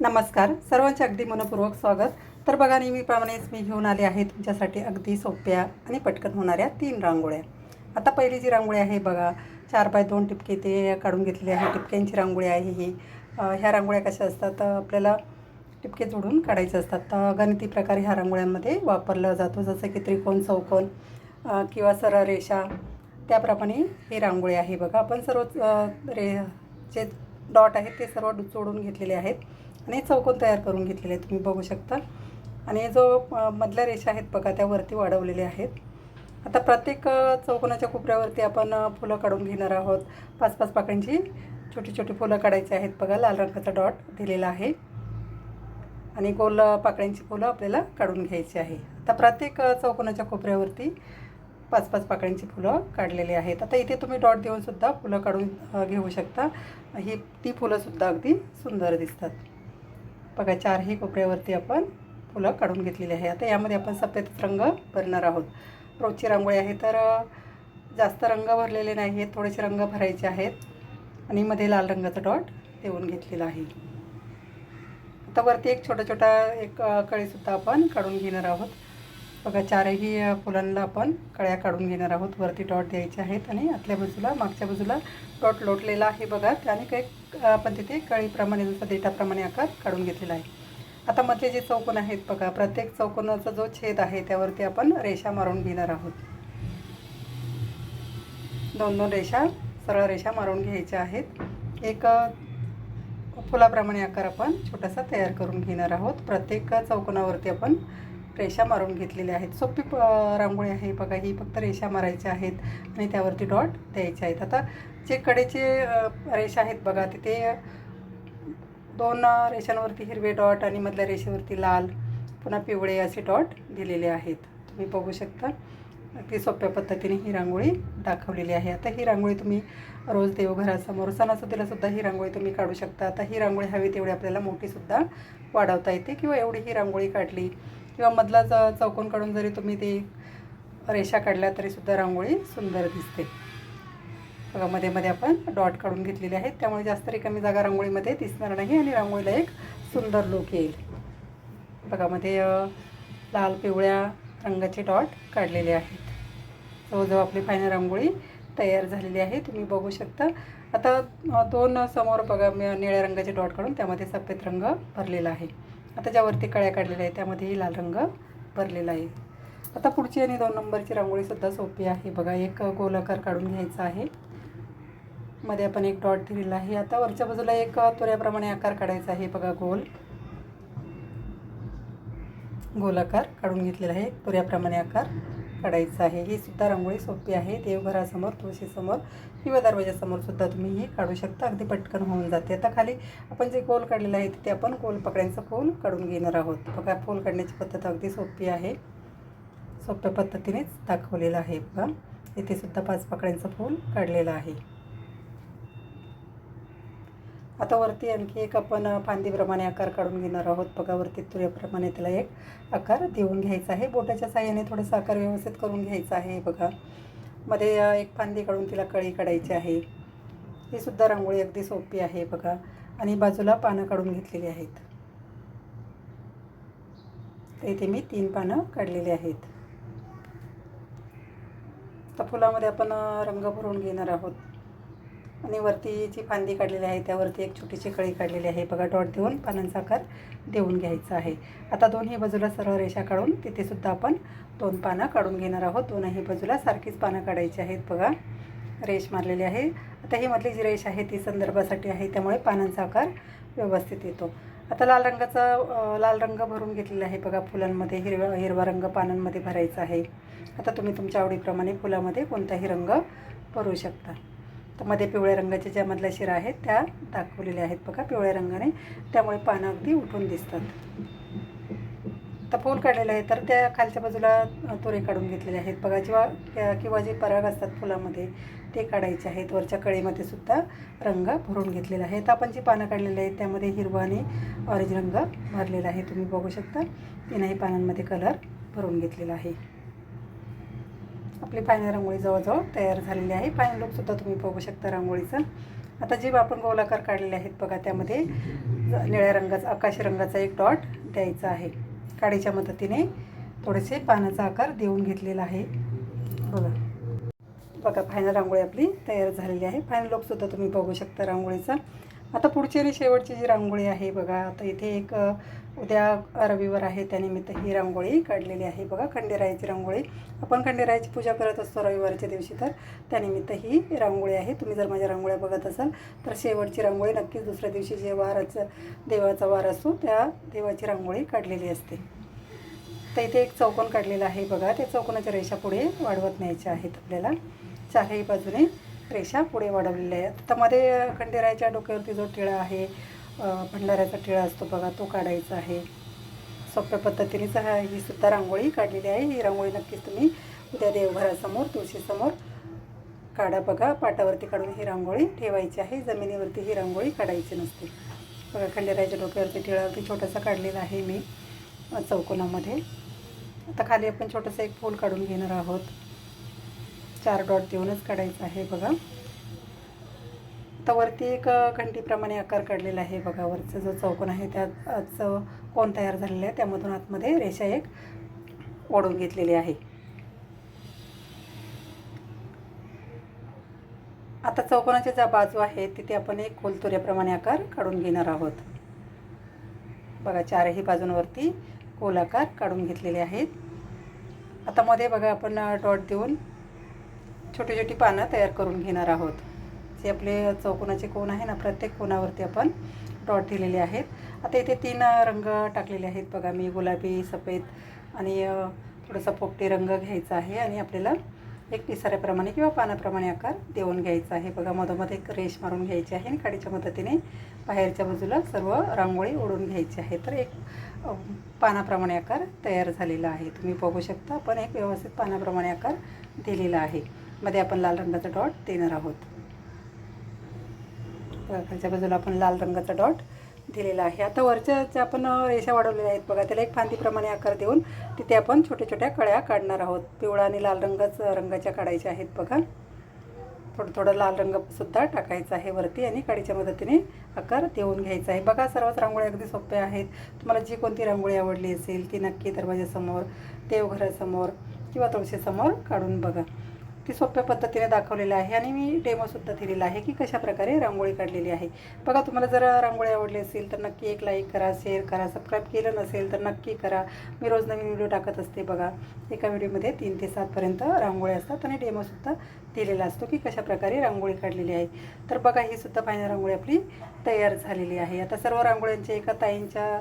नमस्कार, सर्वांचे अगदी मनपूर्वक स्वागत. तर बघा, नेहमीप्रमाणेच मी घेऊन आले आहे तुमच्यासाठी अगदी सोप्या आणि पटकन होणाऱ्या 3 रांगोळ्या. आता पहिली जी रांगोळी आहे बघा, 4x2 टिपके ते काढून घेतलेले आहे. टिपक्यांची रांगोळी आहे ही. ह्या रांगोळ्या कशा असतात, आपल्याला टिपके जोडून काढायचे असतात. तर गणिती प्रकार ह्या रांगोळ्यांमध्ये वापरला जातो, जसं की त्रिकोण, चौकोन किंवा सरळ रेषा. त्याप्रमाणे ही रांगोळी आहे बघा. आपण सर्व जे डॉट आहेत ते सर्व जोडून घेतलेले आहेत आणि चौकोन तयार करून घेतलेले आहेत, तुम्ही बघू शकता. आणि जो मधल्या रेषा आहेत बघा, त्या वरती वाढवलेल्या आहेत. आता प्रत्येक चौकोनाच्या कोपऱ्यावरती आपण फुलं काढून घेणार आहोत. 5-5 पाकळ्यांची छोटी छोटी फुलं काढायची आहेत बघा. लाल रंगाचा डॉट दिलेला आहे आणि गोल पाकळ्यांची फुलं आपल्याला काढून घ्यायची आहे. आता प्रत्येक चौकोनाच्या कोपऱ्यावरती 5-5 पाकळ्यांची फुलं काढलेली आहेत. आता इथे तुम्ही डॉट देऊन सुद्धा फुलं काढून घेऊ शकता. ती फुलंसुद्धा अगदी सुंदर दिसतात बघा. 4ही कोपऱ्यावरती आपण फुलं काढून घेतलेली आहे. आता यामध्ये आपण सफेद रंग भरणार आहोत. रोजची रांगोळी आहे तर जास्त रंग भरलेले नाही आहेत, थोडेसे रंग भरायचे आहेत आणि मध्ये लाल रंगाचा डॉट देऊन घेतलेला आहे. आता वरती एक छोटा कळीसुद्धा आपण काढून घेणार आहोत बघा. 4ही फुलांना आपण कळ्या काढून घेणार आहोत. वरती डॉट द्यायचे आहेत आणि आतल्या बाजूला, मागच्या बाजूला डॉट लोटलेला आहे बघा. त्याने काही आपण तिथे कळीप्रमाणे, जसं देठाप्रमाणे आकार काढून घेतलेला आहे. आता मधले जे चौकोन आहेत बघा, प्रत्येक चौकोनाचा जो छेद आहे त्यावरती आपण रेषा मारून घेणार आहोत. 2-2 रेषा, सरळ रेषा मारून घ्यायच्या आहेत. एक फुलाप्रमाणे आकार आपण छोटासा तयार करून घेणार आहोत. प्रत्येक चौकोनावरती आपण रेषा मारून घेतलेल्या आहेत. सोपी रांगोळी आहे बघा ही. फक्त रेषा मारायच्या आहेत आणि त्यावरती डॉट द्यायचे आहेत. आता जे कडेचे रेषा आहेत बघा, तिथे 2 रेषांवरती हिरवे डॉट आणि मधल्या रेषेवरती लाल, पुन्हा पिवळे असे डॉट दिलेले आहेत, तुम्ही बघू शकता. अगदी सोप्या पद्धतीने ही रांगोळी दाखवलेली आहे. आता ही रांगोळी तुम्ही रोज देवघरासमोर, सणासुदीलासुद्धा ही रांगोळी तुम्ही काढू शकता. आता ही रांगोळी हवी तेवढी आपल्याला मोठीसुद्धा वाढवता येते, किंवा एवढी ही रांगोळी काढली किंवा मधला चौकोन काढून जरी तुम्ही ते रेषा काढल्या तरीसुद्धा रांगोळी सुंदर दिसते बघा. मध्ये मध्ये आपण डॉट काढून घेतलेले आहेत, त्यामुळे जास्त रिकामी जागा रांगोळीमध्ये दिसणार नाही आणि रांगोळीला एक सुंदर लुक येईल बघा. मध्ये लाल पिवळ्या रंगाचे डॉट काढलेले आहेत. जवळजवळ आपली फायनल रांगोळी तयार झालेली आहे, तुम्ही बघू शकता. आता 2 समोर बघा निळ्या रंगाचे डॉट काढून त्यामध्ये सफेद रंग भरलेला आहे. आता ज्यावरती कळ्या काढलेल्या आहेत त्यामध्येही लाल रंग भरलेला आहे. आता पुढची आणि 2 नंबरची रांगोळीसुद्धा सोपी आहे बघा. एक गोलाकार काढून घ्यायचा आहे, मध्ये आपण एक डॉट दिलेला आहे. आता वरच्या बाजूला एक तुऱ्याप्रमाणे आकार काढायचा आहे बघा. गोलाकार काढून घेतलेला आहे, तुऱ्याप्रमाणे आकार काढायचा आहे. ही सुद्धा रांगोळी सोपी आहे. देवघरासमोर, तुळशीसमोर किंवा दरवाजासमोर सुद्धा तुम्ही ही काढू शकता, अगदी पटकन होऊन जाते. आता खाली आपण जे गोल काढलेलं आहे तिथे आपण गोल पकड्यांचं फूल काढून घेणार आहोत बघा. फूल काढण्याची पद्धत अगदी सोपी आहे, सोप्या पद्धतीनेच दाखवलेलं आहे बघा. इथे सुद्धा 5 पाकळ्यांचं फूल काढलेलं आहे. आता वरती आणखी एक आपण फांदीप्रमाणे आकार काढून घेणार आहोत बघा. वरती तुऱ्याप्रमाणे त्याला एक आकार देऊन घ्यायचा आहे. बोटाच्या साहाय्याने थोडासा आकार व्यवस्थित करून घ्यायचा आहे बघा. मध्ये एक फांदी काढून तिला कळी काढायची आहे. ही सुद्धा रांगोळी अगदी सोपी आहे बघा. आणि बाजूला पानं काढून घेतलेली आहेत. तर इथे मी 3 पानं काढलेली आहेत. तर फुलामध्ये आपण रंग भरून घेणार आहोत आणि वरती जी फांदी काढलेली आहे त्यावरती एक छोटीशी कळी काढलेली आहे बघा. डॉट देऊन पानांचा आकार देऊन घ्यायचा आहे. आता 2ही बाजूला सरळ रेषा काढून तिथे सुद्धा आपण 2 पानं काढून घेणार आहोत. 2ही बाजूला सारखीच पानं काढायची आहेत बघा. रेष मारलेली आहे. आता ही मधली जी रेष आहे ती संदर्भासाठी आहे, त्यामुळे पानांचा आकार व्यवस्थित येतो. आता लाल रंग भरून घेतलेला आहे बघा. फुलांमध्ये हिरवा रंग पानांमध्ये भरायचा आहे. आता तुम्ही तुमच्या आवडीप्रमाणे फुलामध्ये कोणताही रंग भरू शकता. तर मध्ये पिवळ्या रंगाच्या ज्या मधल्या शिरा आहेत त्या दाखवलेल्या आहेत बघा पिवळ्या रंगाने, त्यामुळे पानं अगदी उठून दिसतात. तर फूल काढलेलं आहे तर त्या खालच्या बाजूला तुरे काढून घेतलेले आहेत बघा. किंवा जे पराग असतात फुलामध्ये ते काढायचे आहेत. वरच्या कळीमध्ये सुद्धा रंग भरून घेतलेला आहे. तर आपण जी पानं काढलेली आहेत त्यामध्ये हिरवा आणि ऑरेंज रंग भरलेला आहे, तुम्ही बघू शकता. 3ही पानांमध्ये कलर भरून घेतलेला आहे. आपली फायनल रांगोळी जवळजवळ तयार झालेली आहे. फायनल लुकसुद्धा तुम्ही बघू शकता रांगोळीचा. आता जे आपण गोलाकार काढलेले आहेत बघा, त्यामध्ये निळ्या रंगाचा आकाशी रंगाचा एक डॉट द्यायचा आहे. काडीच्या मदतीने थोडेसे पानाचा आकार देऊन घेतलेला आहे. बघा फायनल रांगोळी आपली तयार झालेली आहे. फायनल लुकसुद्धा तुम्ही बघू शकता रांगोळीचा. आता पुढची आणि शेवटची जी रांगोळी आहे बघा, आता इथे एक उद्या रविवार आहे त्यानिमित्त ही रांगोळी काढलेली आहे. बघा खंडेरायाची रांगोळी. आपण खंडेरायाची पूजा करत असतो रविवारच्या दिवशी, तर त्यानिमित्त ही रांगोळी आहे. तुम्ही जर माझ्या रांगोळ्या बघत असाल तर शेवटची रांगोळी नक्कीच दुसऱ्या दिवशी जे वाराचं देवाचा वार असतो त्या देवाची रांगोळी काढलेली असते. तर इथे एक चौकोन काढलेला आहे बघा. त्या चौकोनाच्या रेषा पुढे वाढवत न्यायच्या आहेत आपल्याला. चारही बाजूने रेषा पुढे वाढवलेल्या आहेत. आता मध्ये खंडेरायाच्या डोक्यावरती जो टिळा आहे, भंडाऱ्याचा टिळा असतो बघा, तो काढायचा आहे. सोप्या पद्धतीनेच ही सुद्धा रांगोळी काढलेली आहे. ही रांगोळी नक्कीच तुम्ही उद्या देवघरासमोर तुळशीसमोर काढा. बघा पाटावरती काढून ही रांगोळी ठेवायची आहे. जमिनीवरती ही रांगोळी काढायची नसते. बघा खंडेरायाच्या डोक्यावरती टिळावरती छोटासा काढलेला आहे मी चौकोनामध्ये. आता खाली आपण छोटंसं एक फूल काढून घेणार आहोत. 4 डॉट देऊनच काढायचं आहे बघा. आता वरती एक घंटीप्रमाणे आकार काढलेला आहे बघा. वरचा जो चौकोन आहे त्यात कोन तयार झालेला आहे, त्यामधून आतमध्ये रेषा एक ओढून घेतलेली आहे. आता चौकोनाच्या ज्या बाजू आहेत तिथे आपण एक खोलतुऱ्याप्रमाणे आकार काढून घेणार आहोत. बघा चारही बाजूंवरती गोल आकार काढून घेतलेले आहेत. आता मध्ये बघा आपण डॉट देऊन छोटी छोटी पानं तयार करून घेणार आहोत. जे आपले चौकोनाचे कोन आहे ना, प्रत्येक कोनावरती आपण डॉट दिलेले आहेत. आता इथे 3 रंग टाकलेले आहेत बघा मी. गुलाबी, सफेद आणि थोडासा पोपटी रंग घ्यायचा आहे आणि आपल्याला एक पिसाऱ्याप्रमाणे किंवा पानाप्रमाणे आकार देऊन घ्यायचा आहे बघा. मधोमध एक रेष मारून घ्यायची आहे आणि काडीच्या मदतीने बाहेरच्या बाजूला सर्व रांगोळी ओढून घ्यायची आहे. तर एक पानाप्रमाणे आकार तयार झालेला आहे. तुम्ही बघू शकता आपण एक व्यवस्थित पानाप्रमाणे आकार दिलेला आहे. मध्ये आपण लाल रंगाचा डॉट देणार आहोत. खालच्या बाजूला आपण लाल रंगाचा डॉट दिलेला आहे. आता वरच्या ज्या आपण रेषा वाढवलेल्या आहेत बघा, त्याला एक फांदीप्रमाणे आकार देऊन तिथे आपण छोट्या छोट्या कळ्या काढणार आहोत. पिवळा आणि लाल रंगाच्या काढायच्या आहेत बघा. थोडं लाल रंगसुद्धा टाकायचा आहे वरती आणि काडीच्या मदतीने आकार देऊन घ्यायचा आहे. बघा सर्वच रांगोळ्या अगदी सोप्या आहेत. तुम्हाला जी कोणती रांगोळी आवडली असेल ती नक्की दरवाजासमोर, देवघरासमोर किंवा तुळशीसमोर काढून बघा. ती सोप्या पद्धतीने दाखवलेलं आहे आणि मी डेमोसुद्धा दिलेला आहे की कशाप्रकारे रांगोळी काढलेली आहे. बघा तुम्हाला जर रांगोळी आवडली असेल तर नक्की एक लाईक करा, शेअर करा. सबस्क्राईब केलं नसेल तर नक्की करा. मी रोज नवीन व्हिडिओ टाकत असते बघा. एका व्हिडिओमध्ये 3 ते 7पर्यंत रांगोळी असतात आणि डेमोसुद्धा दिलेला असतो की कशाप्रकारे रांगोळी काढलेली आहे. तर बघा ही सुद्धा फायनल रांगोळी आपली तयार झालेली आहे. आता सर्व रांगोळ्यांचे एका ताईंच्या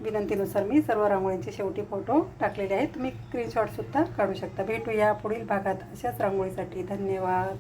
विनंतीनुसार मी सर्व रांगोळींचे शेवटी फोटो टाकलेले आहेत. तुम्ही स्क्रीनशॉटसुद्धा काढू शकता. भेटूया पुढील भागात अशाच रांगोळीसाठी. धन्यवाद.